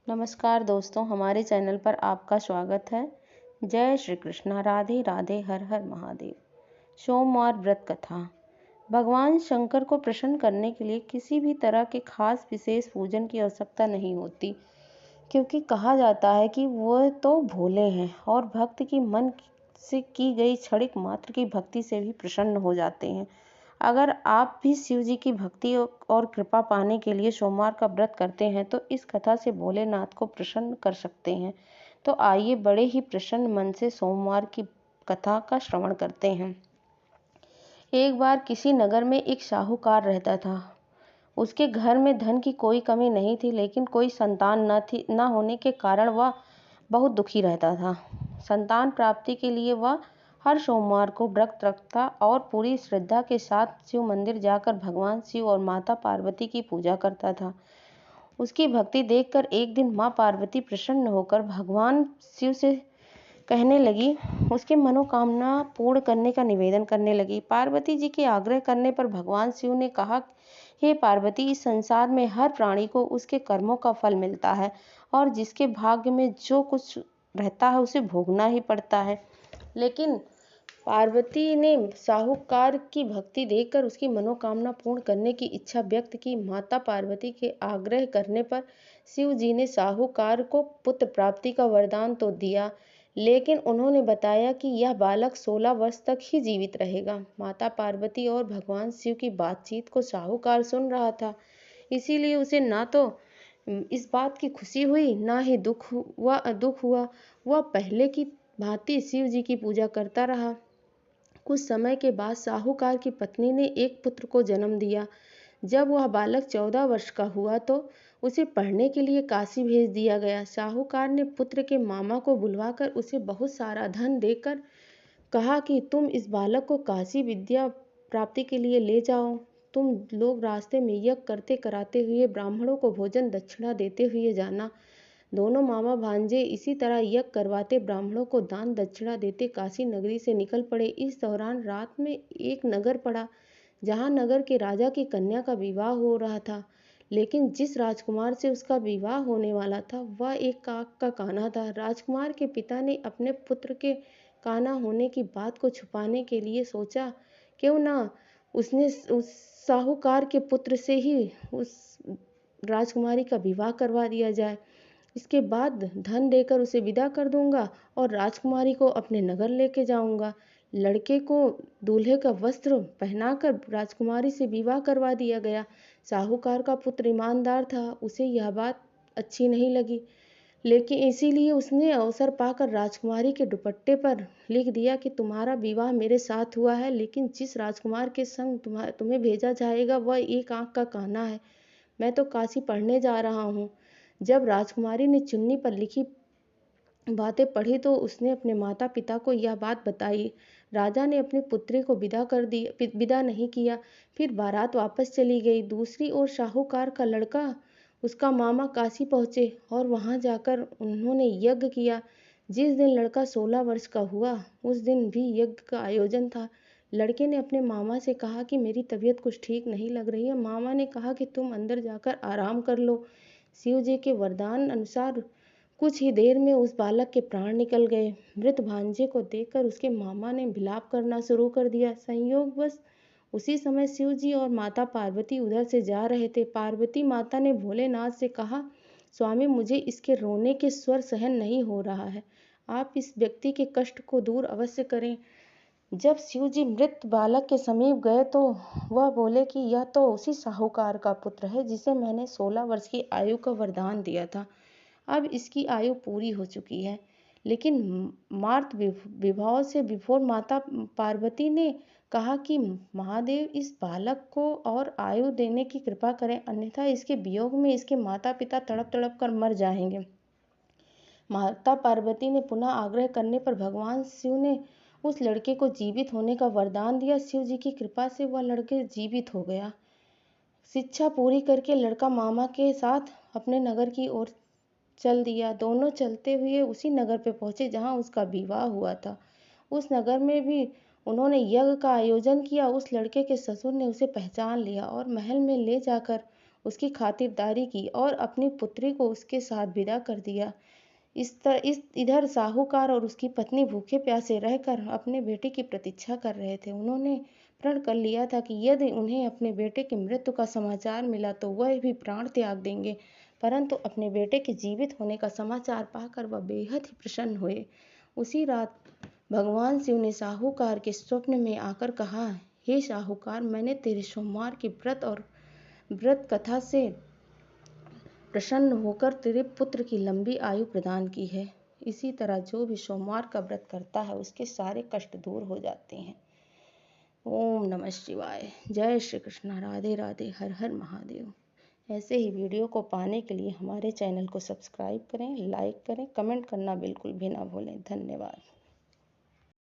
नमस्कार दोस्तों, हमारे चैनल पर आपका स्वागत है। जय श्री कृष्णा, राधे राधे, हर हर महादेव। सोमवार व्रत कथा। भगवान शंकर को प्रसन्न करने के लिए किसी भी तरह के खास विशेष पूजन की आवश्यकता नहीं होती, क्योंकि कहा जाता है कि वह तो भोले हैं और भक्त की मन से की गई क्षणिक मात्र की भक्ति से भी प्रसन्न हो जाते हैं। अगर आप भी शिव जी की भक्ति और कृपा पाने के लिए सोमवार का व्रत करते हैं तो इस कथा से भोलेनाथ को प्रसन्न कर सकते हैं। तो आइए बड़े ही प्रसन्न मन से सोमवार की कथा का श्रवण करते हैं। एक बार किसी नगर में एक साहूकार रहता था। उसके घर में धन की कोई कमी नहीं थी, लेकिन कोई संतान न होने के कारण वह बहुत दुखी रहता था। संतान प्राप्ति के लिए वह हर सोमवार को व्रत रखता और पूरी श्रद्धा के साथ शिव मंदिर जाकर भगवान शिव और माता पार्वती की पूजा करता था। उसकी भक्ति देखकर एक दिन माँ पार्वती प्रसन्न होकर भगवान शिव से कहने लगी, उसकी मनोकामना पूर्ण करने का निवेदन करने लगी। पार्वती जी के आग्रह करने पर भगवान शिव ने कहा, हे पार्वती, इस संसार में हर प्राणी को उसके कर्मों का फल मिलता है और जिसके भाग्य में जो कुछ रहता है उसे भोगना ही पड़ता है। लेकिन पार्वती ने साहूकार की भक्ति देखकर उसकी मनोकामना पूर्ण करने की इच्छा व्यक्त की। माता पार्वती के आग्रह करने पर शिव जी ने साहूकार को पुत्र प्राप्ति का वरदान तो दिया, लेकिन उन्होंने बताया कि यह बालक 16 वर्ष तक ही जीवित रहेगा। माता पार्वती और भगवान शिव की बातचीत को साहूकार सुन रहा था, इसीलिए उसे ना तो इस बात की खुशी हुई, ना ही दुख हुआ। वह पहले की भांति शिव जी की पूजा करता रहा। कुछ समय के बाद साहूकार की पत्नी ने एक पुत्र को जन्म दिया। जब वह बालक 14 वर्ष का हुआ तो उसे पढ़ने के लिए काशी भेज दिया गया। साहूकार ने पुत्र के मामा को बुलवाकर उसे बहुत सारा धन देकर कहा कि तुम इस बालक को काशी विद्या प्राप्ति के लिए ले जाओ। तुम लोग रास्ते में यज्ञ करते कराते हुए ब्राह्मणों को भोजन दक्षिणा देते हुए जाना। दोनों मामा भांजे इसी तरह यज्ञ करवाते, ब्राह्मणों को दान दक्षिणा देते काशी नगरी से निकल पड़े। इस दौरान रात में एक नगर पड़ा, जहाँ नगर के राजा की कन्या का विवाह हो रहा था। लेकिन जिस राजकुमार से उसका विवाह होने वाला था वह एक काक का कान्हा था। राजकुमार के पिता ने अपने पुत्र के कान्हा होने की बात को छुपाने के लिए सोचा, क्यों ना उसने उस साहूकार के पुत्र से ही उस राजकुमारी का विवाह करवा दिया जाए। इसके बाद धन देकर उसे विदा कर दूंगा और राजकुमारी को अपने नगर लेके जाऊंगा। लड़के को दूल्हे का वस्त्र पहनाकर राजकुमारी से विवाह करवा दिया गया। साहूकार का पुत्र ईमानदार था, उसे यह बात अच्छी नहीं लगी, लेकिन इसीलिए उसने अवसर पाकर राजकुमारी के दुपट्टे पर लिख दिया कि तुम्हारा विवाह मेरे साथ हुआ है, लेकिन जिस राजकुमार के संग तुम्हें भेजा जाएगा वह एक आंख का काना है। मैं तो काशी पढ़ने जा रहा हूँ। जब राजकुमारी ने चुन्नी पर लिखी बातें पढ़ी तो उसने अपने माता पिता को यह बात बताई। राजा ने अपनी पुत्री को विदा नहीं किया। फिर बारात वापस चली गई। दूसरी ओर साहूकार का लड़का, उसका मामा काशी पहुंचे और वहां जाकर उन्होंने यज्ञ किया। जिस दिन लड़का 16 वर्ष का हुआ उस दिन भी यज्ञ का आयोजन था। लड़के ने अपने मामा से कहा कि मेरी तबीयत कुछ ठीक नहीं लग रही है। मामा ने कहा कि तुम अंदर जाकर आराम कर लो। शिव जी के वरदान अनुसार कुछ ही देर में उस बालक के प्राण निकल गए। मृत भांजे को देखकर उसके मामा ने विलाप करना शुरू कर दिया। संयोगवश उसी समय शिव जी और माता पार्वती उधर से जा रहे थे। पार्वती माता ने भोलेनाथ से कहा, स्वामी, मुझे इसके रोने के स्वर सहन नहीं हो रहा है, आप इस व्यक्ति के कष्ट को दूर अवश्य करें। जब शिव जी मृत बालक के समीप गए तो वह बोले कि यह तो उसी साहूकार का पुत्र है जिसे मैंने 16 वर्ष की आयु का वरदान दिया था। अब इसकी आयु पूरी हो चुकी है। लेकिन मार्त विभाव से विभोर माता पार्वती ने कहा कि महादेव, इस बालक को और आयु देने की कृपा करें, अन्यथा इसके वियोग में इसके माता पिता तड़प तड़प कर मर जाएंगे। माता पार्वती ने पुनः आग्रह करने पर भगवान शिव ने उस लड़के को जीवित होने का वरदान दिया। शिव जी की कृपा से वह लड़के जीवित हो गया। शिक्षा पूरी करके लड़का मामा के साथ अपने नगर की ओर चल दिया। दोनों चलते हुए उसी नगर पे पहुंचे जहां उसका विवाह हुआ था। उस नगर में भी उन्होंने यज्ञ का आयोजन किया। उस लड़के के ससुर ने उसे पहचान लिया और महल में ले जाकर उसकी खातिरदारी की और अपनी पुत्री को उसके साथ विदा कर दिया। इधर साहूकार और उसकी पत्नी भूखे प्यासे रहकर अपने बेटे की प्रतीक्षा कर रहे थे। उन्होंने प्रण कर लिया था कि यदि उन्हें अपने बेटे की मृत्यु का समाचार मिला तो वह भी प्राण त्याग देंगे, परंतु अपने बेटे के जीवित होने का समाचार पाकर वह बेहद ही प्रसन्न हुए। उसी रात भगवान शिव ने साहूकार के स्वप्न में आकर कहा, हे साहूकार, मैंने तेरे सोमवार की व्रत कथा से प्रसन्न होकर तेरे पुत्र की लंबी आयु प्रदान की है। इसी तरह जो भी सोमवार का व्रत करता है उसके सारे कष्ट दूर हो जाते हैं। ओम नमः शिवाय। जय श्री कृष्ण। राधे राधे। हर हर महादेव। ऐसे ही वीडियो को पाने के लिए हमारे चैनल को सब्सक्राइब करें, लाइक करें, कमेंट करना बिल्कुल भी ना भूलें। धन्यवाद।